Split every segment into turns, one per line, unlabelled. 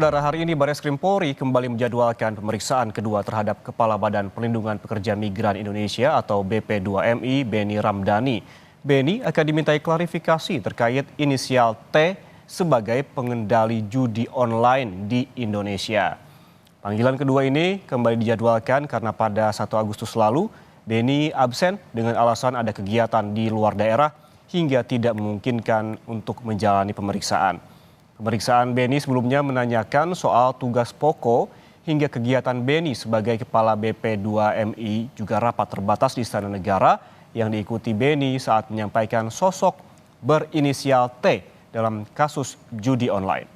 Saudara, hari ini Barreskrim Polri kembali menjadwalkan pemeriksaan kedua terhadap Kepala Badan Perlindungan Pekerja Migran Indonesia atau BP2MI, Beni Ramdhani. Beni akan dimintai klarifikasi terkait inisial T sebagai pengendali judi online di Indonesia. Panggilan kedua ini kembali dijadwalkan karena pada 1 Agustus lalu, Beni absen dengan alasan ada kegiatan di luar daerah hingga tidak memungkinkan untuk menjalani pemeriksaan. Pemeriksaan Beni sebelumnya menanyakan soal tugas pokok hingga kegiatan Beni sebagai Kepala BP2MI juga rapat terbatas di Istana Negara yang diikuti Beni saat menyampaikan sosok berinisial T dalam kasus judi online.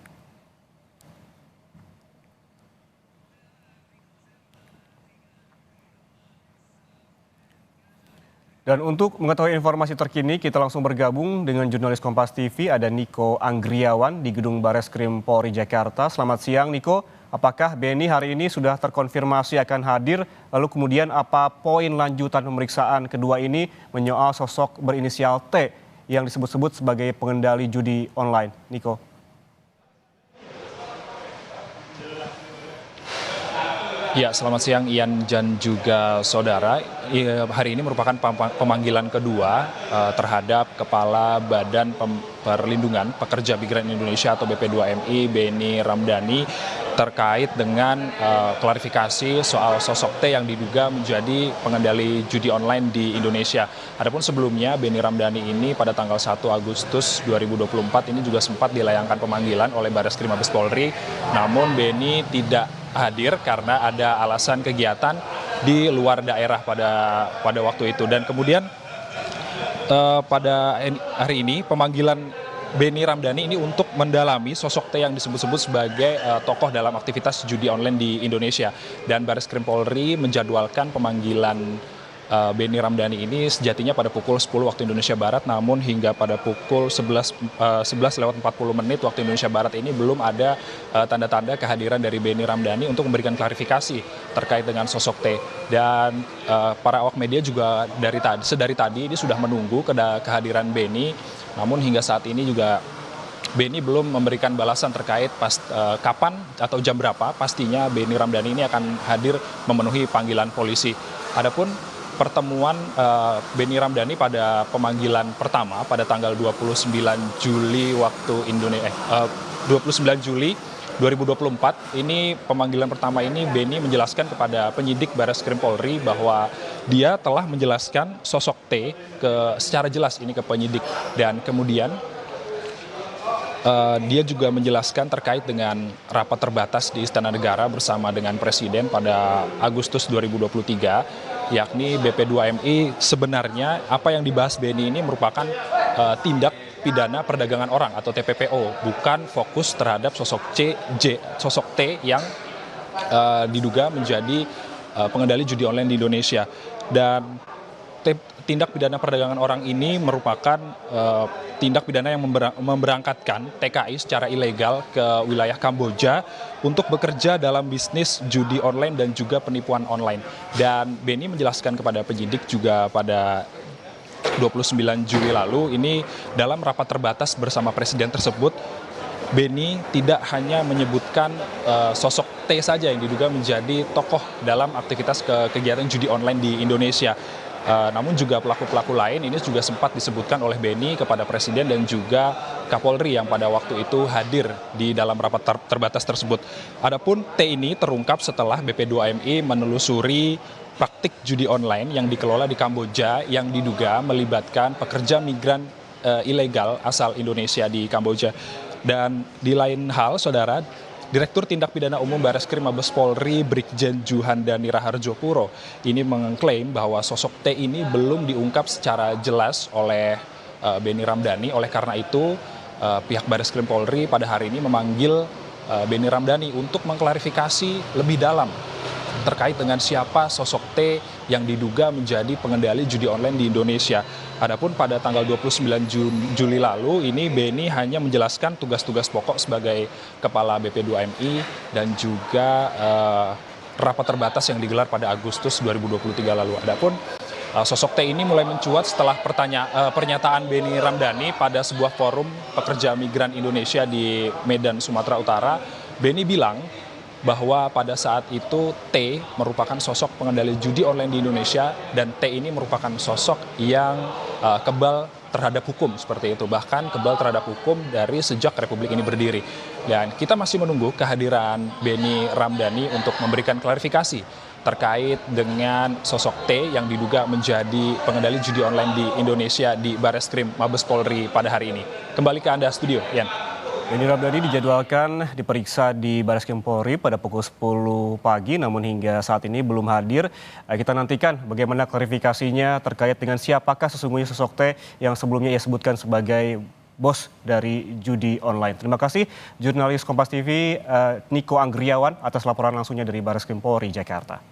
Dan untuk mengetahui informasi terkini, kita langsung bergabung dengan jurnalis Kompas TV, ada Niko Anggriawan di Gedung Barreskrim Polri Jakarta. Selamat siang Niko, apakah Beni hari ini sudah terkonfirmasi akan hadir? Lalu kemudian apa poin lanjutan pemeriksaan kedua ini menyoal sosok berinisial T yang disebut-sebut sebagai pengendali judi online? Niko.
Ya, selamat siang Ian dan juga saudara. Hari ini merupakan pemanggilan kedua terhadap Kepala Badan Perlindungan Pekerja Migran Indonesia atau BP2MI, Beni Ramdhani, terkait dengan klarifikasi soal sosok T yang diduga menjadi pengendali judi online di Indonesia. Adapun sebelumnya Beni Ramdhani ini pada tanggal 1 Agustus 2024 ini juga sempat dilayangkan pemanggilan oleh Barreskrim Mabes Polri, namun Beni tidak hadir karena ada alasan kegiatan di luar daerah pada waktu itu. Dan kemudian pada hari ini pemanggilan Beni Ramdhani ini untuk mendalami sosok T yang disebut-sebut sebagai tokoh dalam aktivitas judi online di Indonesia. Dan Barreskrim Polri menjadwalkan pemanggilan Beni Ramdhani ini sejatinya pada pukul 10 waktu Indonesia Barat, namun hingga pada pukul 11:40 waktu Indonesia Barat ini belum ada tanda-tanda kehadiran dari Beni Ramdhani untuk memberikan klarifikasi terkait dengan sosok T. Dan para awak media juga sedari tadi ini sudah menunggu kehadiran Beni, namun hingga saat ini juga Beni belum memberikan balasan terkait kapan atau jam berapa pastinya Beni Ramdhani ini akan hadir memenuhi panggilan polisi. Adapun pertemuan Beni Ramdhani pada pemanggilan pertama pada tanggal 29 Juli 2024 ini pemanggilan pertama ini Beni menjelaskan kepada penyidik Barreskrim Polri bahwa dia telah menjelaskan sosok T secara jelas ini ke penyidik, dan kemudian dia juga menjelaskan terkait dengan rapat terbatas di Istana Negara bersama dengan Presiden pada Agustus 2023, yakni BP2MI Sebenarnya apa yang dibahas Beni ini merupakan tindak pidana perdagangan orang atau TPPO, bukan fokus terhadap sosok T yang diduga menjadi pengendali judi online di Indonesia. Dan tindak pidana perdagangan orang ini merupakan tindak pidana yang memberangkatkan TKI secara ilegal ke wilayah Kamboja untuk bekerja dalam bisnis judi online dan juga penipuan online. Dan Beni menjelaskan kepada penyidik juga pada 29 Juli lalu ini dalam rapat terbatas bersama Presiden tersebut, Beni tidak hanya menyebutkan sosok T saja yang diduga menjadi tokoh dalam aktivitas kegiatan judi online di Indonesia. Namun juga pelaku-pelaku lain ini juga sempat disebutkan oleh Beni kepada Presiden dan juga Kapolri yang pada waktu itu hadir di dalam rapat terbatas tersebut. Adapun T ini terungkap setelah BP2MI menelusuri praktik judi online yang dikelola di Kamboja yang diduga melibatkan pekerja migran ilegal asal Indonesia di Kamboja. Dan di lain hal, saudara, Direktur Tindak Pidana Umum Barreskrim Mabes Polri Brigjen Juhandani Raharjopuro ini mengklaim bahwa sosok T ini belum diungkap secara jelas oleh Beni Ramdhani. Oleh karena itu pihak Barreskrim Polri pada hari ini memanggil Beni Ramdhani untuk mengklarifikasi lebih dalam terkait dengan siapa sosok T yang diduga menjadi pengendali judi online di Indonesia. Adapun pada tanggal 29 Juli lalu ini Beni hanya menjelaskan tugas-tugas pokok sebagai Kepala BP2MI dan juga rapat terbatas yang digelar pada Agustus 2023 lalu. Adapun sosok T ini mulai mencuat setelah pernyataan Beni Ramdhani pada sebuah forum pekerja migran Indonesia di Medan, Sumatera Utara, Beni bilang bahwa pada saat itu T merupakan sosok pengendali judi online di Indonesia dan T ini merupakan sosok yang kebal terhadap hukum seperti itu, bahkan kebal terhadap hukum dari sejak Republik ini berdiri. Dan kita masih menunggu kehadiran Beni Ramdhani untuk memberikan klarifikasi terkait dengan sosok T yang diduga menjadi pengendali judi online di Indonesia di Bareskrim Mabes Polri pada hari ini. Kembali ke Anda studio, Yan.
Beni Ramdhani dijadwalkan diperiksa di Bareskrim Polri pada pukul 10 pagi, namun hingga saat ini belum hadir. Kita nantikan bagaimana klarifikasinya terkait dengan siapakah sesungguhnya sosok T yang sebelumnya ia sebutkan sebagai bos dari judi online. Terima kasih jurnalis Kompas TV Niko Anggriawan atas laporan langsungnya dari Bareskrim Polri Jakarta.